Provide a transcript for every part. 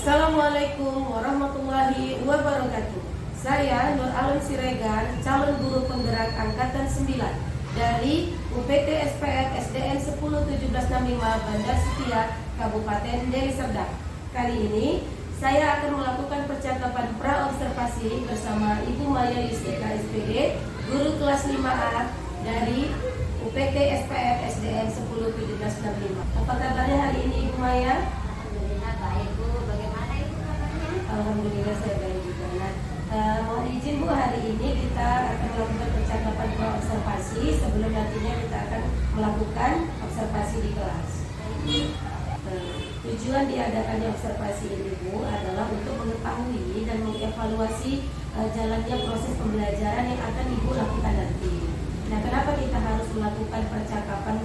Assalamualaikum warahmatullahi wabarakatuh. Saya Nur Alam Siregar, calon guru penggerak angkatan 9 dari UPT SPF SDN 101765 Bandar Setia, Kabupaten Deli Serdang. Kali ini saya akan melakukan percakapan pra-observasi bersama Ibu Maya Yustika SPD, guru kelas 5A dari UPT SPF SDN 101765. Apa kabarnya hari ini Ibu Maya? Alhamdulillah baik Bu. Bagaimana Ibu kabarnya? Alhamdulillah saya baik juga. Mohon izin Bu, hari ini kita akan melakukan percakapan pra-observasi sebelum nantinya kita akan melakukan observasi di kelas. Tujuan diadakannya observasi ini Bu adalah untuk mengetahui dan mengevaluasi jalannya proses pembelajaran yang akan Ibu lakukan nanti. Nah, kenapa kita harus melakukan percakapan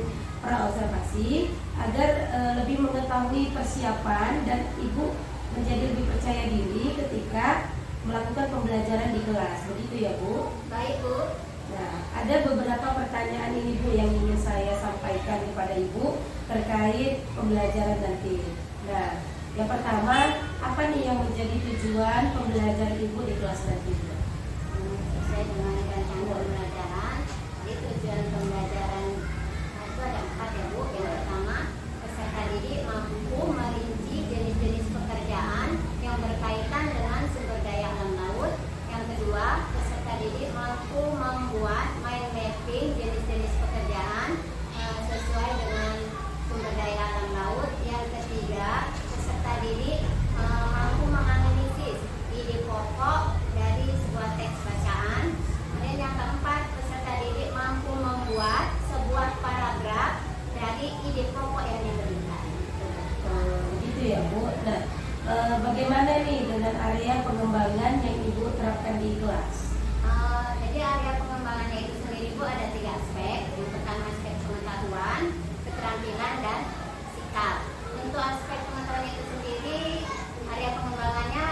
pra-observasi? Agar lebih mengetahui persiapan dan Ibu menjadi lebih percaya diri ketika melakukan pembelajaran di kelas. Begitu ya Bu? Baik Bu. Nah, ada beberapa pertanyaan ini Bu yang ingin saya sampaikan kepada Ibu terkait pembelajaran nanti. Nah, yang pertama, apa nih yang menjadi tujuan pembelajaran Ibu di kelas nanti? Sesuai dengan rencana pembelajaran, jadi tujuan pembelajaran itu ada 4 ya Bu. Yang pertama, peserta didik mampu merinci jenis-jenis pekerjaan yang berkaitan dengan sumber daya alam laut. Yang kedua, peserta didik mampu membuat mind mapping jenis-jenis pekerjaan sesuai dengan sumber daya alam laut. Yang ketiga, peserta didik mampu menganalisis ide pokok dari sebuah teks bacaan. Kemudian yang keempat, peserta didik mampu membuat sebuah paragraf dari ide pokok yang diberikan. Begitu ya Bu. Nah, bagaimana nih dengan area pengembangan yang Ibu terapkan di kelas? Jadi area pengembangannya itu sendiri Bu ada 3 aspek. Yang pertama aspek pengetahuan, keterampilan, dan sikap. Untuk aspek pengetahuan itu sendiri, area pengembangannya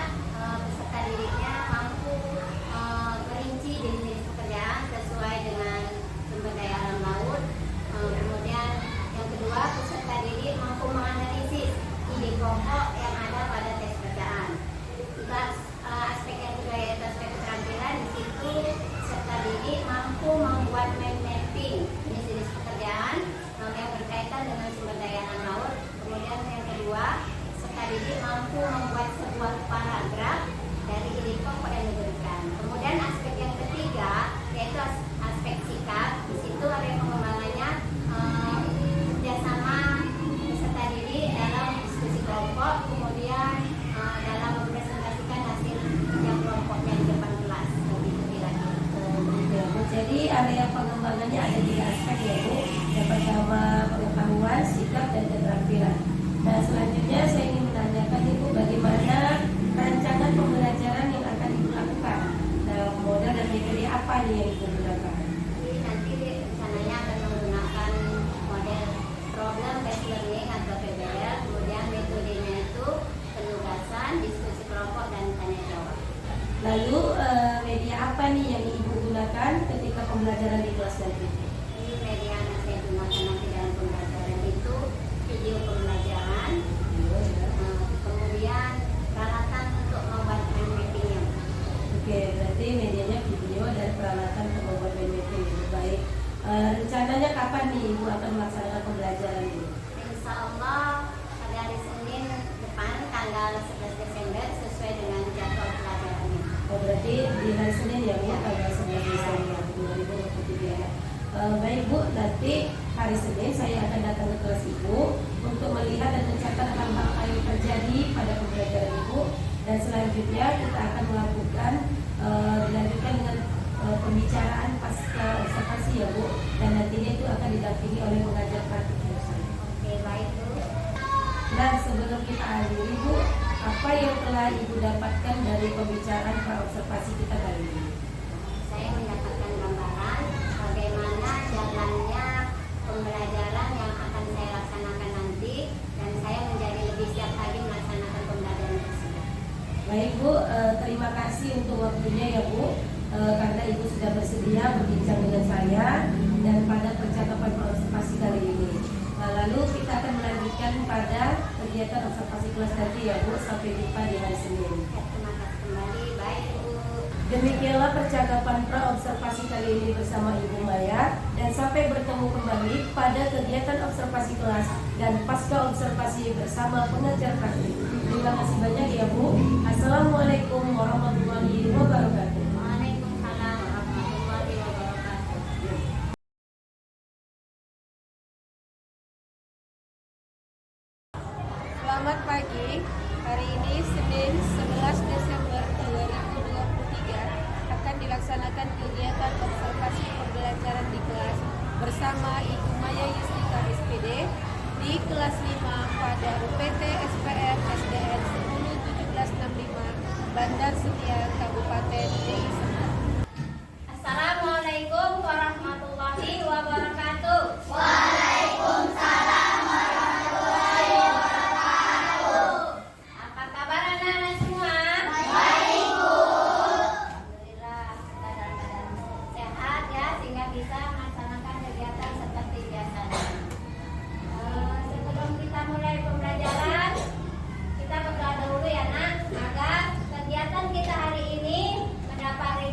peserta didiknya mampu merinci jenis-jenis pekerjaan sesuai dengan sumber daya alam laut. Kemudian yang kedua, peserta didik mampu menganalisis ide pokok yang ada pada teks bacaan. Juga aspek yang kedua yaitu aspek keterampilan. Di situ peserta didik mampu membuat mind mapping jenis-jenis pekerjaan yang berkaitan dengan sumber daya alam laut. Kemudian yang kedua, peserta didik mampu membuat sebuah paragraf dari ide pokok yang diberikan. Kemudian aspek yang ketiga yaitu aspek sikap. Di situ area pengembangannya kerjasama peserta didik dalam diskusi kelompok, kemudian dalam mempresentasikan hasil kerja kelompoknya di depan kelas. Begitu kira-kira. Jadi area pengembangannya ada 3 aspek ya Bu. Yang pertama pengetahuan, sikap, dan keterampilan. Nah, selanjutnya saya ingin menanyakan Ibu bagaimana rancangan pembelajaran yang akan Ibu lakukan. Nah, model dan metode apa nih yang Ibu gunakan? Jadi nanti rencananya akan menggunakan model problem based learning atau PBL. Kemudian metodenya itu penugasan, diskusi kelompok, dan tanya jawab. Lalu media apa nih yang Ibu gunakan ketika pembelajaran di kelas nanti? Ini media yang saya gunakan nanti dalam pembelajaran itu video pembelajaran, kemudian peralatan untuk membuat mind mapping-nya. Oke, berarti medianya video dan peralatan untuk membuat mind mapping. Baik, rencananya kapan nih Ibu akan melaksanakan pembelajaran ini? Insya Allah pada hari Senin depan tanggal 11 Desember sesuai dengan jadwal pelajarannya. Oh, berarti di hari Senin ya Bu, tanggal 11 Desember 2023. Baik Bu, nanti hari Senin saya akan datang ke kelas Ibu untuk melihat dan mencatat hal-hal yang terjadi pada pembelajaran Ibu. Dan selanjutnya kita akan melakukan dilanjutkan dengan pembicaraan pasca observasi ya Bu. Dan nantinya itu akan didampingi oleh pengajar praktik saya. Oke, baik Bu. Nah, sebelum kita akhiri Bu, apa yang telah Ibu dapatkan dari pembicaraan pra-observasi kita kali ini? Saya mendapatkan gambaran bagaimana jalannya pembelajaran yang akan saya laksanakan nanti, dan saya menjadi lebih siap lagi melaksanakan pembelajaran tersebut. Baik Bu, terima kasih untuk waktunya ya Bu, karena Ibu sudah bersedia berbincang dengan saya dan pada percakapan observasi kali ini. Lalu kita akan melanjutkan pada kegiatan observasi kelas nanti ya Bu. Sampai jumpa di hari Senin. Ya, terima kasih kembali. Baik, Bu. Demikianlah percakapan pra-observasi kali ini bersama Ibu Maya. Dan sampai bertemu kembali pada kegiatan observasi kelas dan pasca observasi bersama pengajar praktik. Terima kasih banyak ya Bu. Assalamualaikum warahmatullahi wabarakatuh. Waalaikumsalam warahmatullahi wabarakatuh. Selamat pagi. Hari ini Senin 11 Desember 2023 akan dilaksanakan kegiatan observasi pembelajaran di kelas bersama Ibu Maya Yustika SPD di kelas 5 pada UPT SPM SDN 101765 Bandar Setia Kabupaten Deli Serdang. Assalamualaikum warahmatullahi wabarakatuh. Apa kabar anak-anak semua? Baik, Bu. Alhamdulillah, kita dalam keadaan sehat ya, sehingga bisa melaksanakan kegiatan seperti biasanya. Sebelum kita mulai pembelajaran, kita berdoa dulu ya nak, agar kegiatan kita hari ini mendapat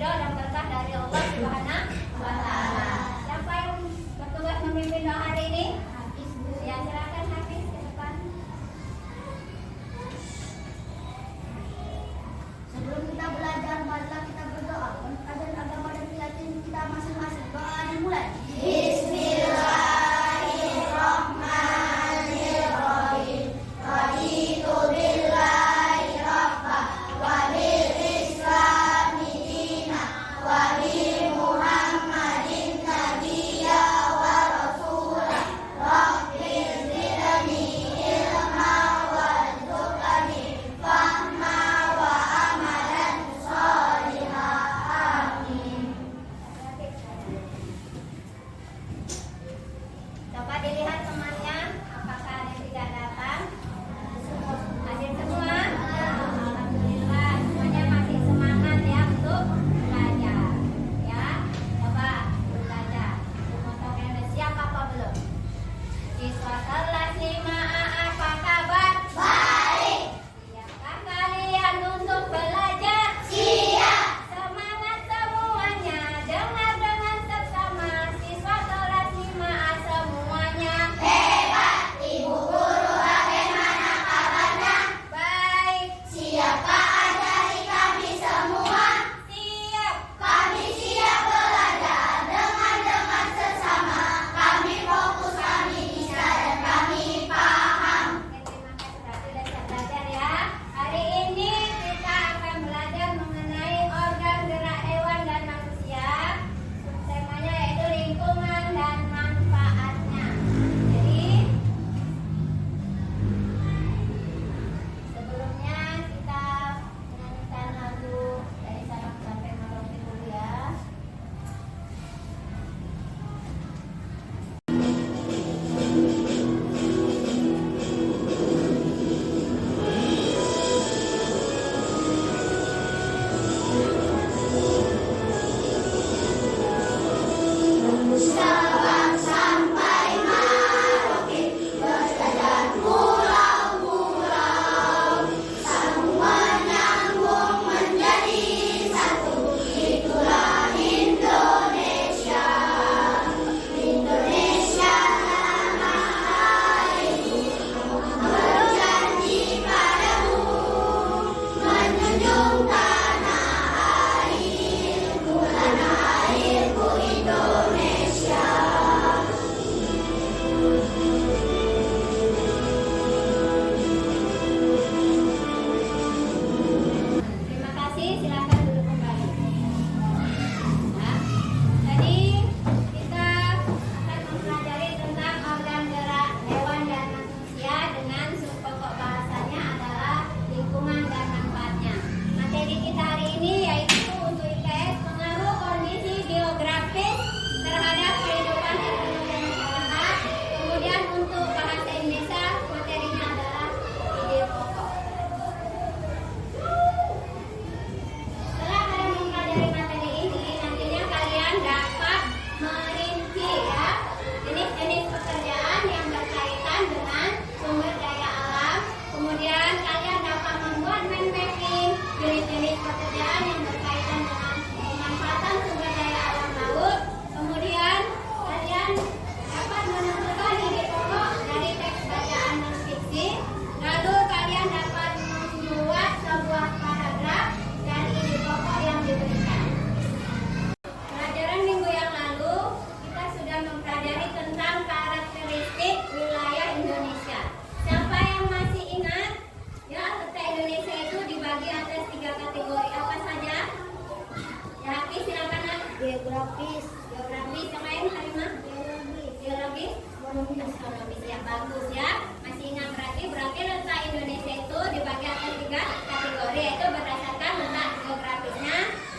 astronomis yang bagus ya. Masih ingat berarti letak Indonesia itu dibagi atas 3 kategori, yaitu berdasarkan letak geografisnya,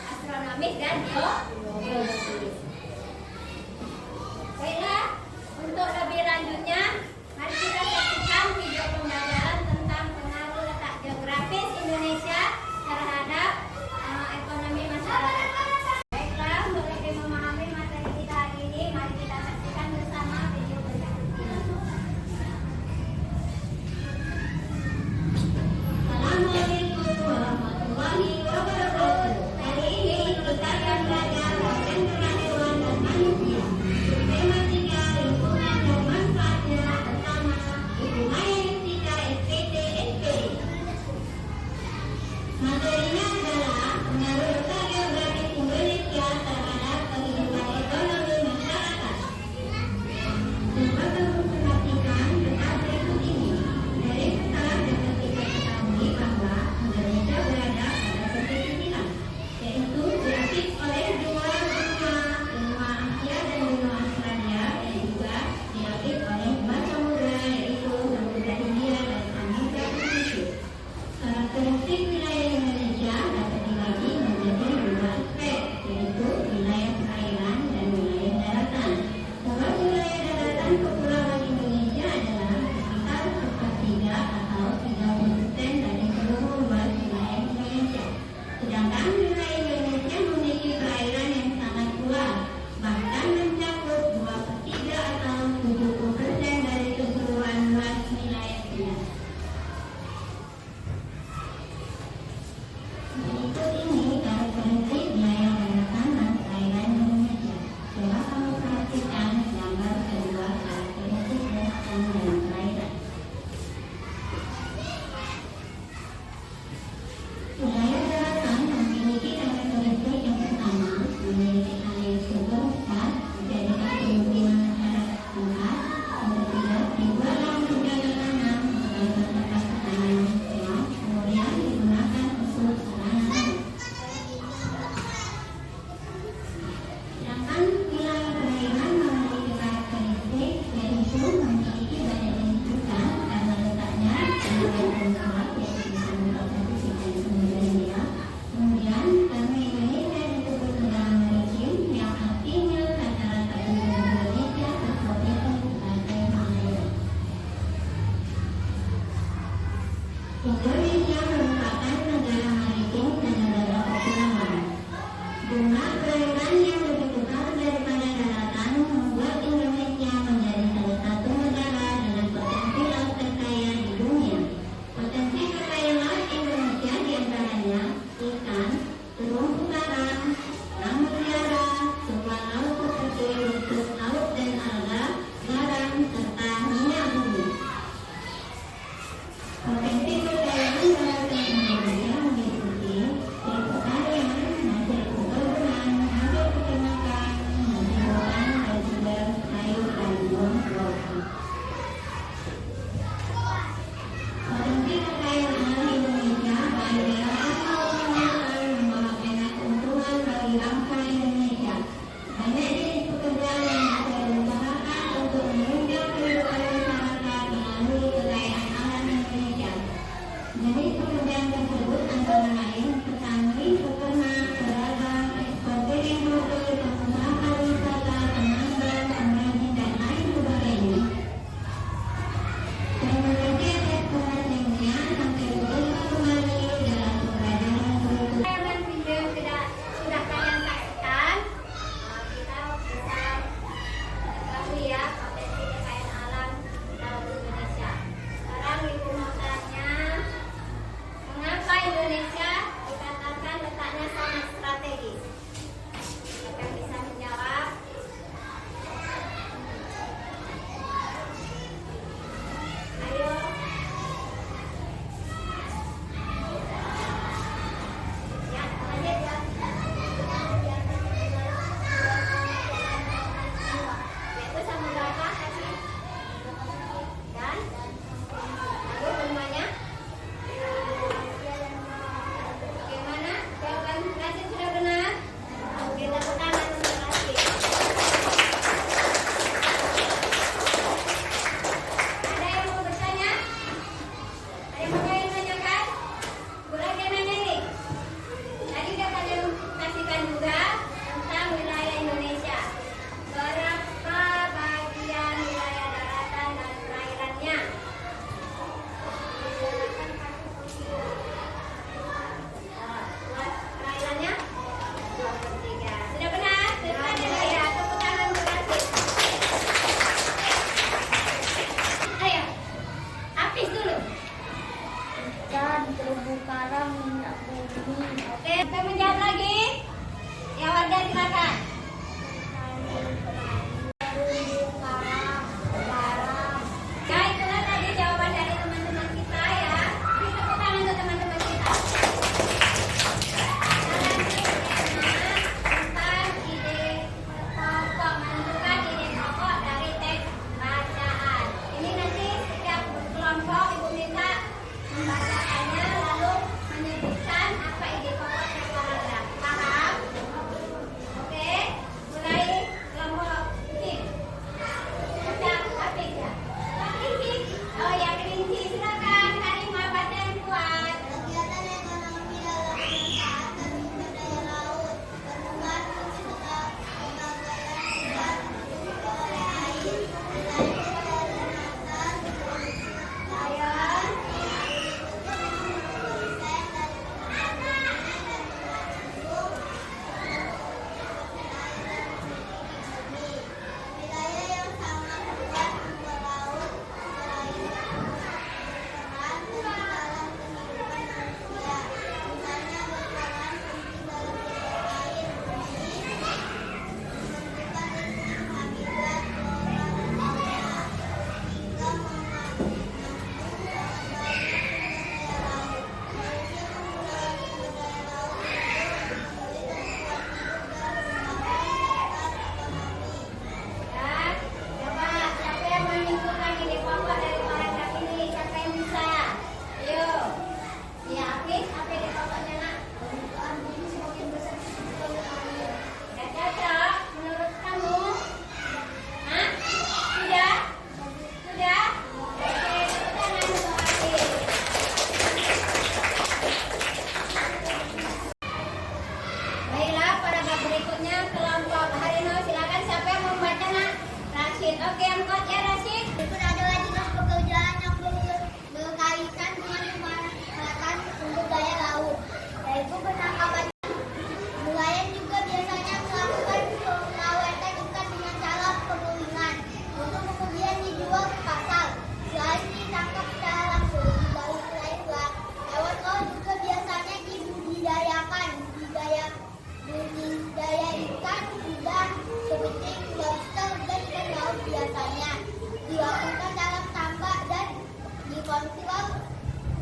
astronomis dan geologis. Baiklah, untuk lebih lanjutnya, mari kita saksikan video pembelajaran tentang pengaruh letak geografis Indonesia terhadap ekonomi masyarakat. Baiklah, untuk lebih memahami materi kita hari ini, mari kita saksikan bersama video berikut ini. Assalamualaikum warahmatullahi wabarakatuh. Hari ini kita akan belajar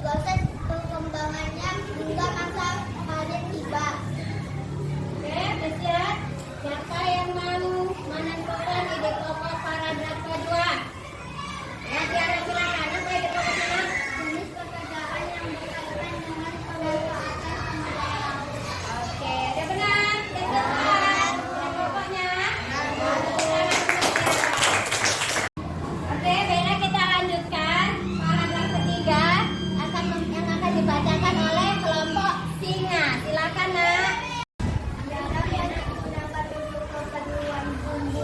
proses perkembangannya hingga masa panen tiba. Oke, udah siap? Siapa yang mau menentukan ide pokok paragraf kedua? Ya, Tiara silakan. Apa ide pokoknya? Jenis pekerjaan yang berkaitan dengan pemanfaatan sumber daya. Oke, udah benar. Udah selesai. Ide pokoknya. Oke, baiklah kita lanjutkan. Paragraf ketiga yang akan dibacakan oleh kelompok singa. Silakan, Nak. Dalam yang terdapat unsur keperluan bumbu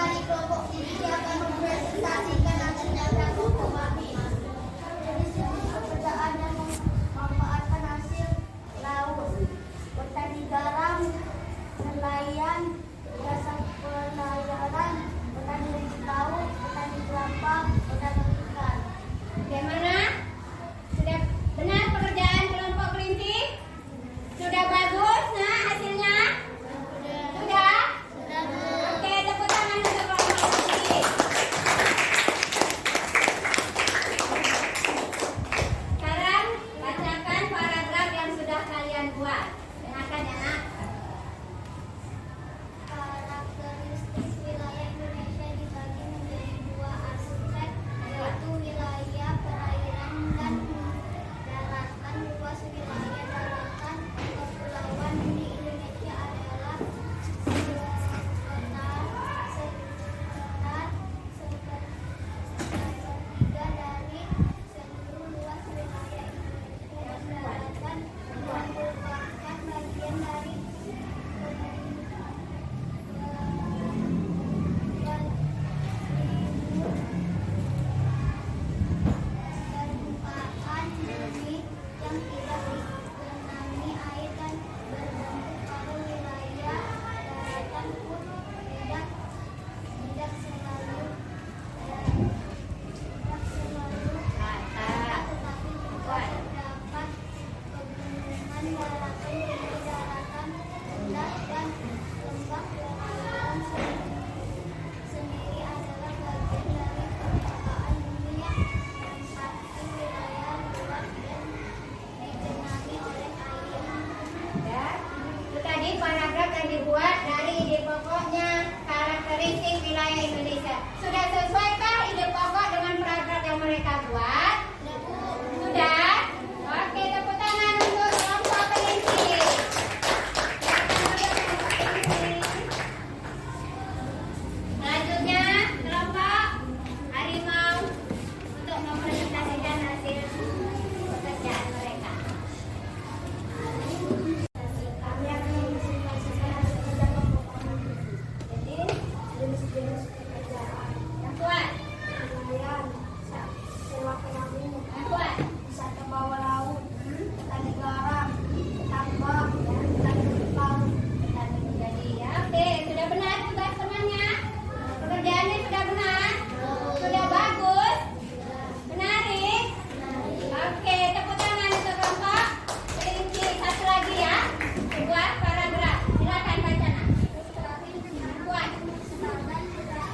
dari kelompok ini akan mempresentasikan hasilnya kelompok kami. Jadi pekerjaan yang memanfaatkan hasil laut, petani garam, nelayan, jasa pelayaran, petani rumput laut, petani kelapa, petani ikan. Bagaimana? Sudah benar pekerjaan kelompok kelinci? Sudah bagus, nah hasilnya? Sudah? Oke, tepuk tangan untuk kelompok kelinci. Sekarang bacakan paragraf yang sudah kalian buat. Dengarkan ya nak. Karakteristik wilayah Indonesia dibagi menjadi dua aspek, yaitu wilayah perairan dan daratan. Luas wilayah daratan kepulauan di Indonesia adalah sekitar 1/3 dari seluruh luas wilayah Indonesia, dan daratan merupakan bagian dari permukaan bumi yang tidak digenangi air dan berbentuk paru. Wilayah daratan pun tidak selalu Rata. tetapi juga terdapat pegunungan daratan, tinggi daratan rendah, dan lembah. Daratan sendiri adalah bagian dari permukaan bumi yang menempati wilayah luas dan digenangi oleh air. Ya. Itu tadi paragraf yang dibuat dari ide pokoknya karakteristik wilayah Indonesia. Sudah sesuaikah ide pokok dengan paragraf yang mereka buat? Sudah? Oke, tepuk tangan untuk kelompok kelinci. Selanjutnya kelompok harimau untuk mempresentasikan hasil pekerjaan mereka. Kami akan mempresentasikan hasil kerja kelompok kami. Jadi, jenis-jenis pekerjaan Yang kuat, nelayan, sewa perahu, yang kuat. wisata bawah laut, petani garam, tambak, petani kepang. Petani menjadi ya. Oke, sudah benar tugas temannya? Pekerjaannya sudah benar? Sudah bagus? Menarik? Oke, tepuk tangan untuk kelompok kelinci. Satu lagi ya. Buat paragraf. Silakan baca nak. Kuat. Sedangkan tidak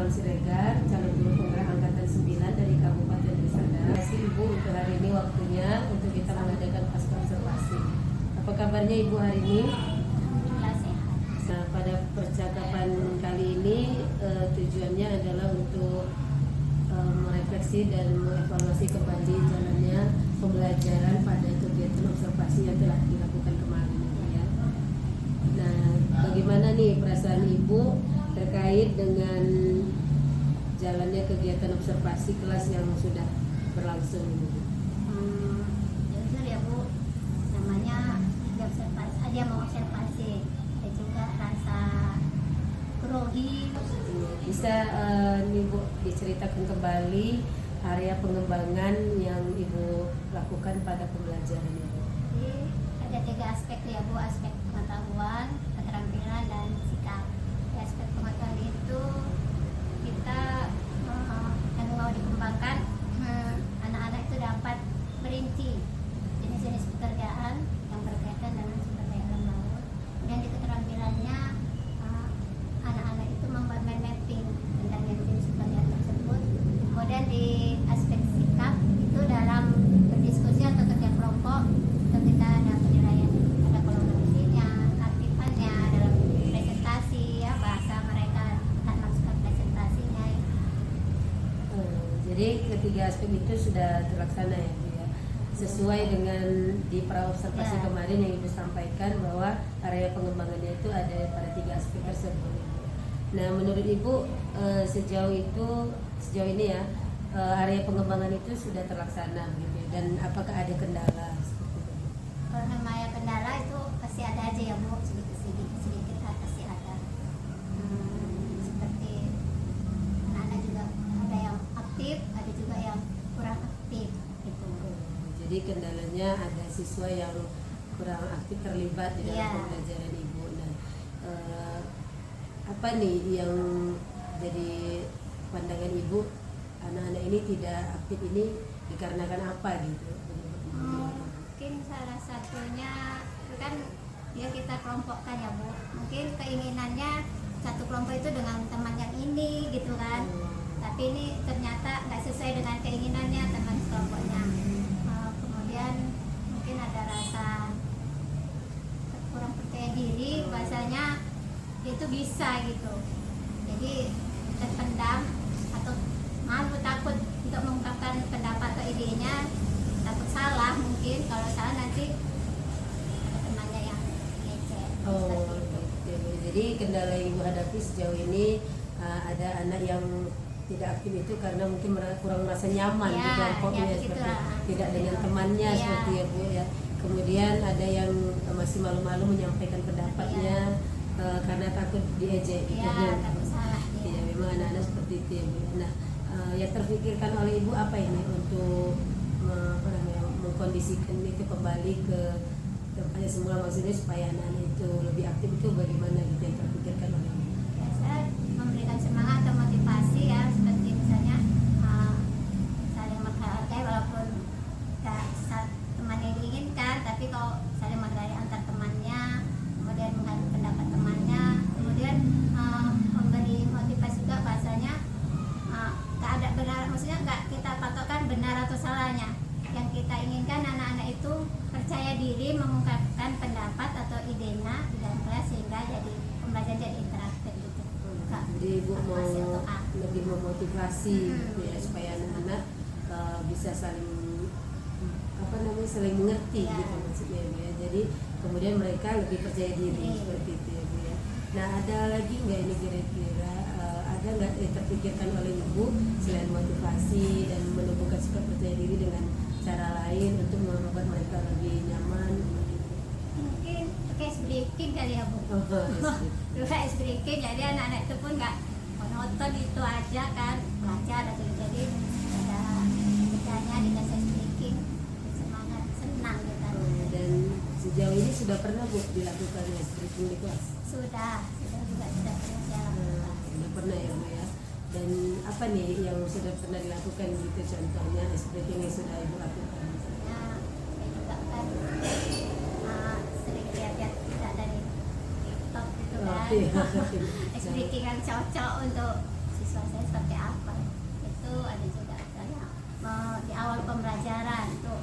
Alam Siregar, calon guru penggerak angkatan 9 dari Kabupaten Deli Serdang. Terima kasih Ibu untuk hari ini waktunya untuk kita mengadakan pasca observasi. Apa kabarnya Ibu hari ini? Alhamdulillah sehat. Nah, pada percakapan kali ini tujuannya adalah untuk merefleksi dan mengevaluasi kembali jalannya pembelajaran pada kegiatan observasi yang telah dilakukan kemarin. Ya. Nah, bagaimana nih perasaan Ibu terkait dengan jalannya kegiatan observasi kelas yang sudah berlangsung? Jujur ya Bu, namanya observasi, ada mau observasi, ada juga rasa grogi. Bisa nih Bu diceritakan kembali area pengembangan yang Ibu lakukan pada pembelajaran Ibu? Jadi ada 3 aspek ya Bu, aspek pengetahuan, keterampilan, dan sikap. Di aspek pengetahuan itu kita yang mau dikembangkan, anak-anak itu dapat merinci jenis-jenis pekerjaan yang berkaitan dengan sumber daya alam laut. Dan di keterampilannya anak-anak itu membuat mind mapping tentang jenis pekerjaan tersebut. Kemudian di aspek sikap itu dalam berdiskusi atau kerja kelompok itu kita ada penilaian, ada kolaborasinya, aktifannya dalam presentasi, ya bahasa mereka akan masukkan presentasinya. Jadi ketiga aspek itu sudah terlaksana ya Bu ya. Sesuai dengan di praobservasi Ya. kemarin yang Ibu sampaikan bahwa area pengembangannya itu ada pada 3 aspek tersebut. Nah, menurut Ibu sejauh ini ya area pengembangan itu sudah terlaksana gitu ya. Dan apakah ada kendala seperti itu? Kalau namanya kendala itu pasti ada aja ya Bu, sedikit pasti ada. Seperti anak-anak juga ada yang aktif, ada juga yang kurang aktif gitu. Jadi kendalanya ada siswa yang kurang aktif terlibat di dalam Iya. pembelajaran Ibu. Nah, apa nih yang jadi pandangan Ibu, anak-anak ini tidak aktif ini dikarenakan apa gitu? Mungkin salah satunya itu kan ya kita kelompokkan ya Bu. Mungkin keinginannya satu kelompok itu dengan teman yang ini gitu kan. Tapi ini ternyata nggak sesuai dengan keinginannya teman kelompoknya. Kemudian mungkin ada rasa kurang percaya diri, bahasanya itu bisa gitu. Jadi terpendam atau malu, takut untuk mengungkapkan pendapat atau idenya, takut salah, mungkin kalau salah nanti ada temannya yang ngecek. Oh, Seperti itu. gitu. Jadi kendala yang Ibu hadapi sejauh ini ada anak yang tidak aktif itu karena mungkin kurang merasa nyaman Ya, di kelompoknya, ya, seperti begitulah. tidak dengan temannya Ya. seperti ya Bu ya. Kemudian ada yang masih malu-malu menyampaikan pendapatnya karena takut diejek gitu. Ya, takut salah Iya, dia. memang anak-anak seperti itu ya Bu. Nah, yang terpikirkan oleh Ibu apa ini untuk mengkondisikan itu kembali ke tempatnya semula, maksudnya supaya anak-anak itu lebih aktif, itu bagaimana gitu yang terpikirkan oleh Ibu? Ya, saya memberikan semangat atau motivasi ya, seperti misalnya saling menghargai walaupun gak teman yang diinginkan, tapi kalau saling menghargai antar temannya, kemudian menghargai pendapat temannya, kemudian memberi motivasi juga bahasanya gak ada benar, maksudnya gak kita patokkan benar atau salahnya. Yang kita inginkan anak-anak itu percaya diri mengungkapkan pendapat atau idenya di dalam kelas sehingga jadi pembelajaran jadi interaktif gitu. Gak Jadi Ibu mau motivasi untuk lebih memotivasi Hmm. gitu ya, supaya anak-anak bisa saling saling mengerti Ya. gitu maksudnya Bu ya. Jadi kemudian mereka lebih percaya diri seperti itu ya Bu ya. Nah, ada lagi nggak ini kira-kira ada nggak yang terpikirkan oleh Ibu selain motivasi dan menumbuhkan sikap percaya diri dengan cara lain untuk membuat mereka lebih nyaman? mungkin pakai ice breaking kali ya Bu. Oh, yes. Dulu ice breaking jadi anak-anak itu pun nggak monoton itu aja kan, belajar atau jadi ada bedanya dikasih ice breaking, semangat, senang gitu. Dan sejauh ini sudah pernah Bu dilakukan ya breaking di kelas? Sudah juga sudah pernah saya lakukan. Sudah pernah ya Bu ya. Dan apa nih yang sudah pernah dilakukan gitu, contohnya breaking yang sudah Ibu lakukan? Saya juga kan sering lihat-lihat kita dari TikTok gitu kan. Oke. Ice breaking yang cocok untuk siswa saya seperti apa. Itu ada juga saya di awal pembelajaran tuh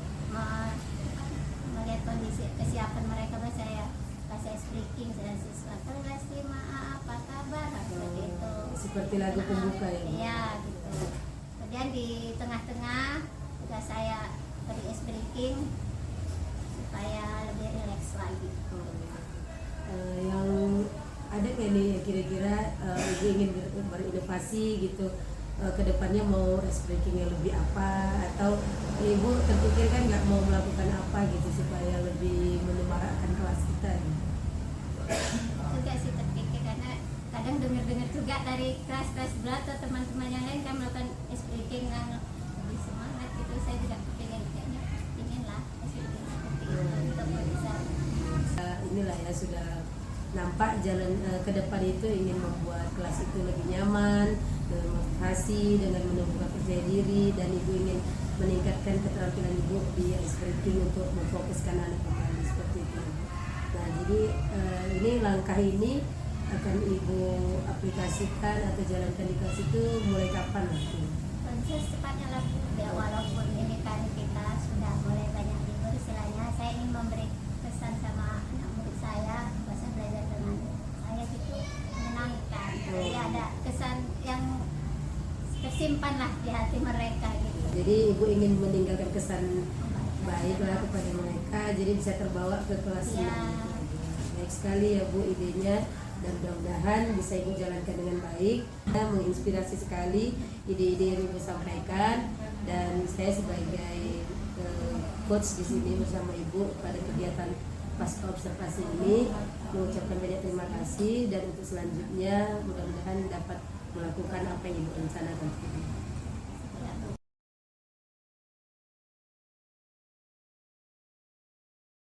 melihat kondisi kesiapan mereka, saya kasih speaking saya siswa kasih maaf apa kabar seperti itu. Seperti lagu pembuka ya. Iya gitu. Kemudian di tengah-tengah juga saya beri speaking supaya lebih rileks lagi. Yang ada kayak nih kira-kira ibu ingin berinovasi gitu, kedepannya mau ice breaking yang lebih apa, atau ibu terpikir kan nggak mau melakukan apa gitu supaya lebih menyemarakkan kelas kita gitu. Juga sih terpikir karena kadang dengar-dengar juga dari kelas-kelas berat atau teman-teman yang lain kan melakukan ice breaking yang lebih semangat gitu. Saya juga kepingin kayaknya ingin lah ice breaking seperti itu untuk bisa Inilah ya sudah nampak jalan ke depan itu ingin membuat kelas itu lebih nyaman, memotivasi dengan menumbuhkan percaya diri, dan ibu ingin meningkatkan keterampilan ibu di ice breaking untuk memfokuskan anak kembali seperti itu. Nah jadi ini langkah ini akan ibu aplikasikan atau jalankan di kelas itu mulai kapan nanti? secepatnya lah ya, walaupun ini kan kita sudah mulai banyak libur, istilahnya saya ingin memberi pesan sama anak murid saya bahasa belajar dengan saya gitu menyenangkan. Jadi ada kesan yang tersimpan lah di hati mereka gitu. Jadi ibu ingin meninggalkan kesan baik lah kepada mereka, jadi bisa terbawa ke kelas ini. Ya. Baik sekali ya Bu idenya, dan mudah-mudahan bisa ibu jalankan dengan baik. Dan menginspirasi sekali ide-ide yang ibu sampaikan, dan saya sebagai coach di sini bersama ibu pada kegiatan pasca observasi ini mengucapkan banyak terima kasih, dan untuk selanjutnya mudah-mudahan dapat melakukan apa yang ibu rencanakan.